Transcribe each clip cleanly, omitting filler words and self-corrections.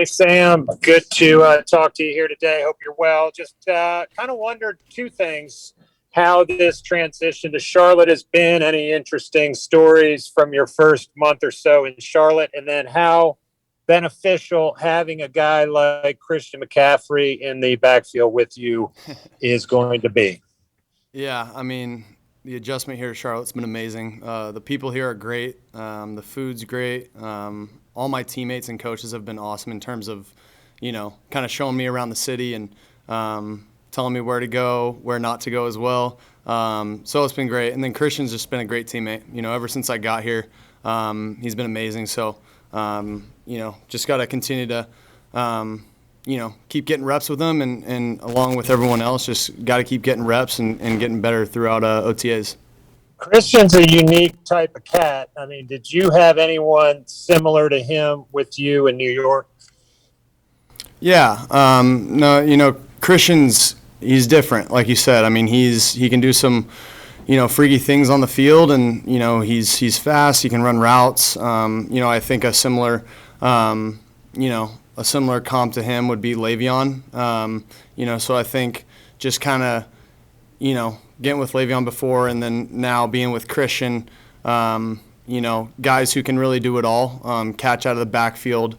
Hey, Sam. Good to talk to you here today. Hope you're well. Just kind of wondered two things. How this transition to Charlotte has been, any interesting stories from your first month or so in Charlotte, and then how beneficial having a guy like Christian McCaffrey in the backfield with you is going to be. Yeah, I mean, the adjustment here at Charlotte's been amazing. The people here are great. The food's great. All my teammates and coaches have been awesome in terms of, kind of showing me around the city and telling me where to go, where not to go as well. So it's been great. And then Christian's just been a great teammate. Ever since I got here, he's been amazing. So, just got to continue to, keep getting reps with him and along with everyone else, just got to keep getting reps and getting better throughout OTAs. Christian's a unique type of cat. I mean, did you have anyone similar to him with you in New York? Yeah. No, he's different. Like you said, I mean, he can do some, freaky things on the field and, he's fast. He can run routes. I think a similar comp to him would be Le'Veon. So I think just kind of, getting with Le'Veon before and then now being with Christian, guys who can really do it all, catch out of the backfield,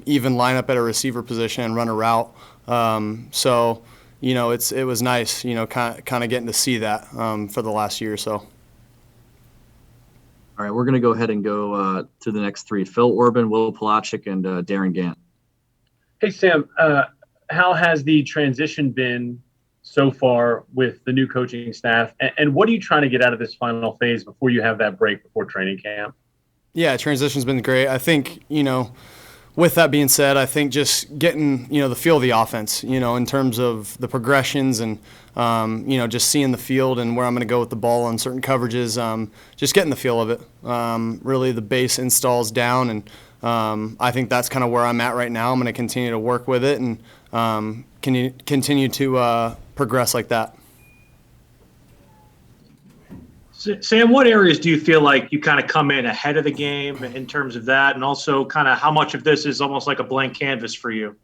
even line up at a receiver position and run a route. It was nice, kind of getting to see that for the last year or so. All right, we're going to go ahead and go to the next three. Phil Orban, Will Palachik, and Darren Gant. Hey, Sam, how has the transition been so far with the new coaching staff? And what are you trying to get out of this final phase before you have that break before training camp? Yeah, transition's been great. I think, with that being said, I think just getting, the feel of the offense, in terms of the progressions and, just seeing the field and where I'm going to go with the ball on certain coverages, just getting the feel of it. Really the base installs down, and I think that's kind of where I'm at right now. I'm going to continue to work with it and continue to progress like that. Sam, what areas do you feel like you kind of come in ahead of the game in terms of that, and also kind of how much of this is almost like a blank canvas for you?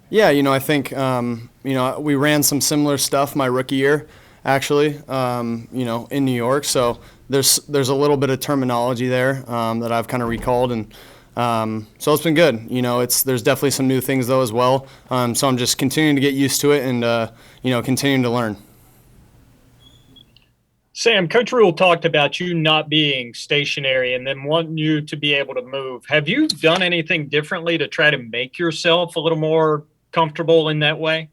Yeah, I think, we ran some similar stuff my rookie year, actually, in New York. So there's a little bit of terminology there that I've kind of recalled, and so it's been good. There's definitely some new things though as well. So I'm just continuing to get used to it and continuing to learn. Sam, Coach Rule talked about you not being stationary and then wanting you to be able to move. Have you done anything differently to try to make yourself a little more comfortable in that way?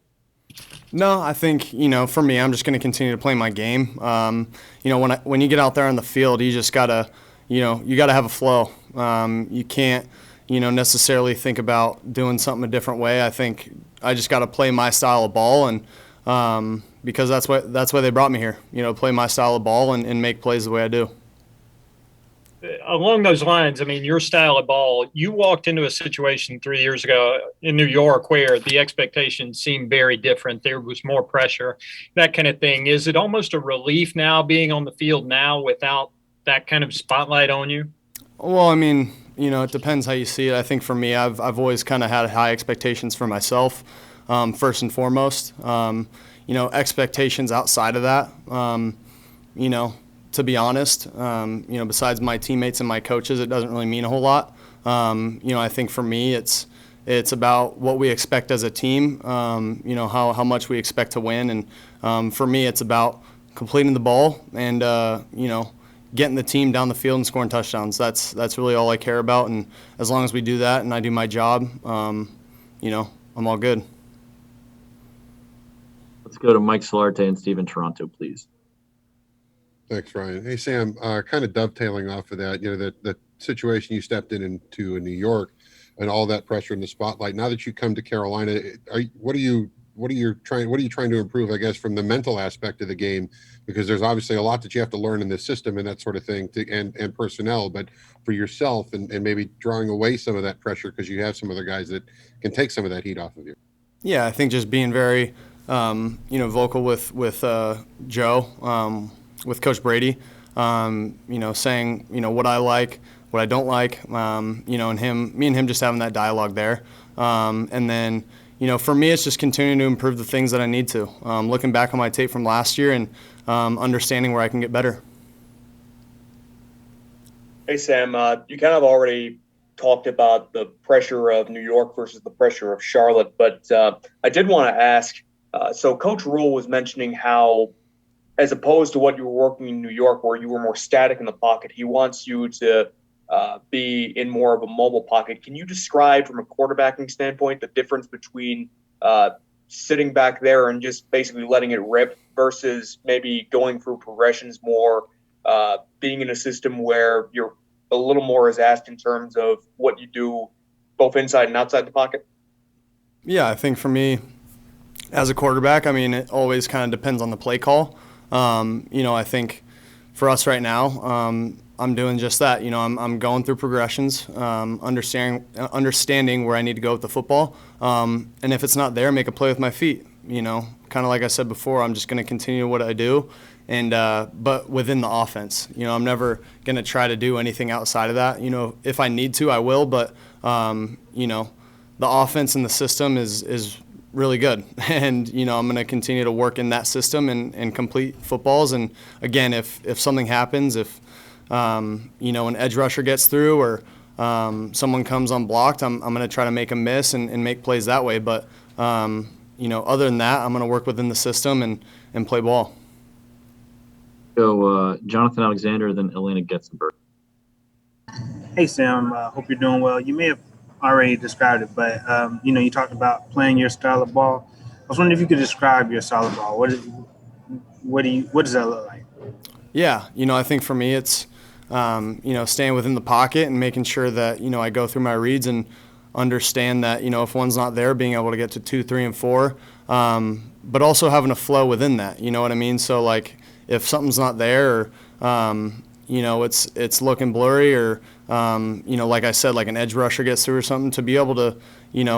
No, I think, for me, I'm just going to continue to play my game. When you get out there on the field, you just got to, you got to have a flow. You can't, necessarily think about doing something a different way. I think I just got to play my style of ball and, because that's why they brought me here, play my style of ball and make plays the way I do. Along those lines, I mean, your style of ball, you walked into a situation 3 years ago in New York where the expectations seemed very different. There was more pressure, that kind of thing. Is it almost a relief now being on the field now without that kind of spotlight on you? Well, I mean, it depends how you see it. I think for me, I've always kind of had high expectations for myself, first and foremost. Expectations outside of that, to be honest, besides my teammates and my coaches, it doesn't really mean a whole lot. I think for me, it's about what we expect as a team, how much we expect to win. And for me, it's about completing the ball and, getting the team down the field and scoring touchdowns. That's really all I care about. And as long as we do that and I do my job, I'm all good. Let's go to Mike Solarte and Steven Toronto, please. Thanks, Ryan. Hey, Sam, kind of dovetailing off of that, the situation you stepped into in New York and all that pressure in the spotlight. Now that you come to Carolina, what are you trying to improve, I guess, from the mental aspect of the game? Because there's obviously a lot that you have to learn in this system and that sort of thing and personnel, but for yourself and maybe drawing away some of that pressure because you have some other guys that can take some of that heat off of you. Yeah, I think just being very, vocal with Joe, with Coach Brady, saying, what I like, what I don't like, and me and him just having that dialogue there. And then, for me, it's just continuing to improve the things that I need to. Looking back on my tape from last year and understanding where I can get better. Hey, Sam, you kind of already talked about the pressure of New York versus the pressure of Charlotte, but I did want to ask, so Coach Rule was mentioning how, as opposed to what you were working in New York where you were more static in the pocket, he wants you to be in more of a mobile pocket. Can you describe from a quarterbacking standpoint the difference between sitting back there and just basically letting it rip versus maybe going through progressions more, being in a system where you're a little more is asked in terms of what you do both inside and outside the pocket? Yeah, I think for me as a quarterback, I mean, it always kind of depends on the play call. I think for us right now, I'm doing just that. I'm going through progressions, understanding where I need to go with the football. And if it's not there, make a play with my feet. Kind of like I said before, I'm just going to continue what I do. And but within the offense, I'm never going to try to do anything outside of that. If I need to, I will. But the offense and the system is really good, and I'm going to continue to work in that system and complete footballs. And again, if something happens, if an edge rusher gets through or someone comes unblocked, I'm going to try to make a miss and make plays that way. But other than that, I'm going to work within the system and play ball. Go Jonathan Alexander, then Elena Getzenberg. Hey, Sam. Hope you're doing well. You may have already described it, but, you talked about playing your style of ball. I was wondering if you could describe your style of ball. What does that look like? Yeah, I think for me it's, staying within the pocket and making sure that, I go through my reads and understand that, if one's not there, being able to get to 2, 3, and 4, but also having a flow within that, you know what I mean? So, like, if something's not there or, it's looking blurry or, like I said, like an edge rusher gets through or something, to be able to,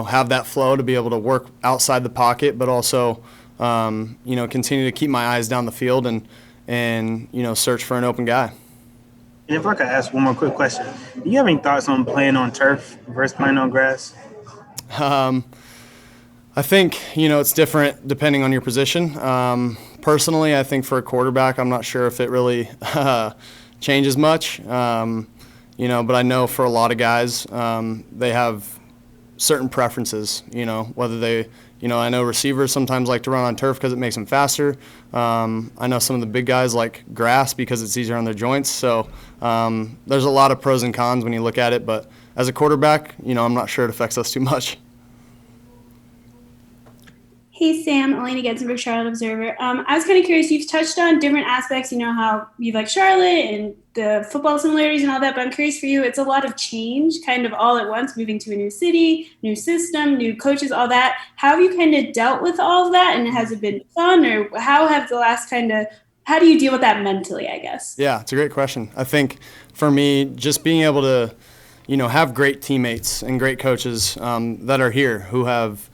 have that flow, to be able to work outside the pocket, but also, continue to keep my eyes down the field and search for an open guy. And if I could ask one more quick question, do you have any thoughts on playing on turf versus playing on grass? I think, it's different depending on your position. Personally, I think for a quarterback, I'm not sure if it really changes much. But I know for a lot of guys, they have certain preferences, whether they, I know receivers sometimes like to run on turf because it makes them faster. I know some of the big guys like grass because it's easier on their joints. So there's a lot of pros and cons when you look at it. But as a quarterback, I'm not sure it affects us too much. Hey, Sam, Elena Getzenberg, Charlotte Observer. I was kind of curious. You've touched on different aspects, how you like Charlotte and the football similarities and all that, but I'm curious for you, it's a lot of change kind of all at once, moving to a new city, new system, new coaches, all that. How have you kind of dealt with all of that, and has it been fun, or how do you deal with that mentally, I guess? Yeah, it's a great question. I think for me, just being able to, have great teammates and great coaches that are here who have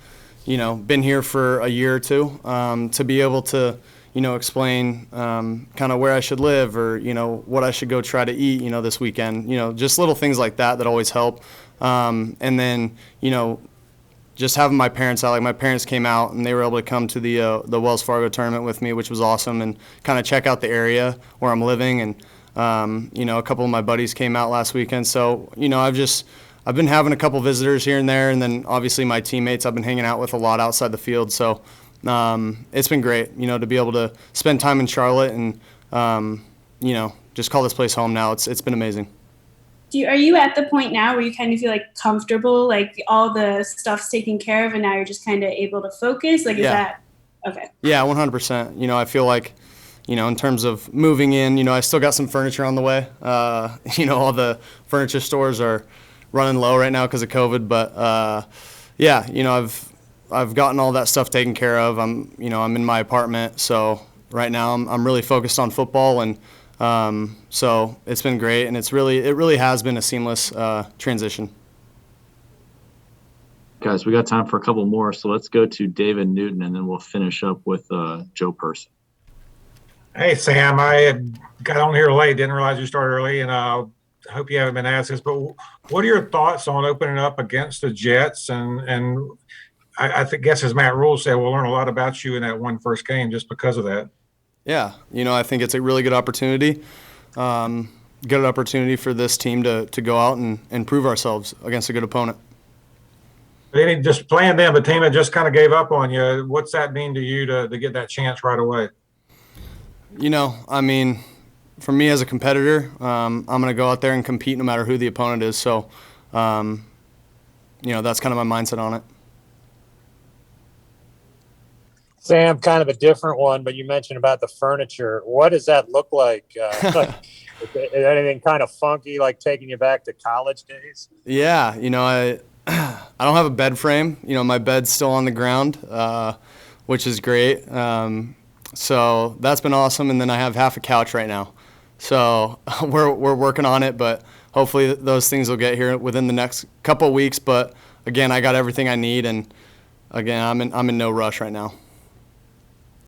been here for a year or two, to be able to, explain kind of where I should live or, what I should go try to eat, this weekend, just little things like that always help. And then, just having my parents out, like my parents came out and they were able to come to the Wells Fargo tournament with me, which was awesome, and kind of check out the area where I'm living. And, a couple of my buddies came out last weekend. So, I've been having a couple visitors here and there, and then obviously my teammates I've been hanging out with a lot outside the field. So it's been great, to be able to spend time in Charlotte and, just call this place home now. It's been amazing. Are you at the point now where you kind of feel like comfortable, like all the stuff's taken care of and now you're just kind of able to focus? Like, is that okay? Yeah, 100%. I feel like, in terms of moving in, I still got some furniture on the way. All the furniture stores are running low right now because of COVID, but I've gotten all that stuff taken care of. I'm in my apartment, so right now I'm really focused on football, and so it's been great, and it really has been a seamless transition. Guys, we got time for a couple more, so let's go to David Newton, and then we'll finish up with Joe Person. Hey, Sam, I had got on here late, didn't realize you started early, and I hope you haven't been asked this, but what are your thoughts on opening up against the Jets? And I guess as Matt Rule said, we'll learn a lot about you in that one first game just because of that. Yeah, I think it's a really good opportunity. Good opportunity for this team to go out and prove ourselves against a good opponent. They didn't just playing them, a team that just kind of gave up on you. What's that mean to you to get that chance right away? I mean, for me as a competitor, I'm going to go out there and compete no matter who the opponent is. So, that's kind of my mindset on it. Sam, kind of a different one, but you mentioned about the furniture. What does that look like? Is anything kind of funky, like taking you back to college days? Yeah, I don't have a bed frame. My bed's still on the ground, which is great. So that's been awesome. And then I have half a couch right now. So we're working on it, but hopefully those things will get here within the next couple of weeks. But again, I got everything I need, and again, I'm in no rush right now.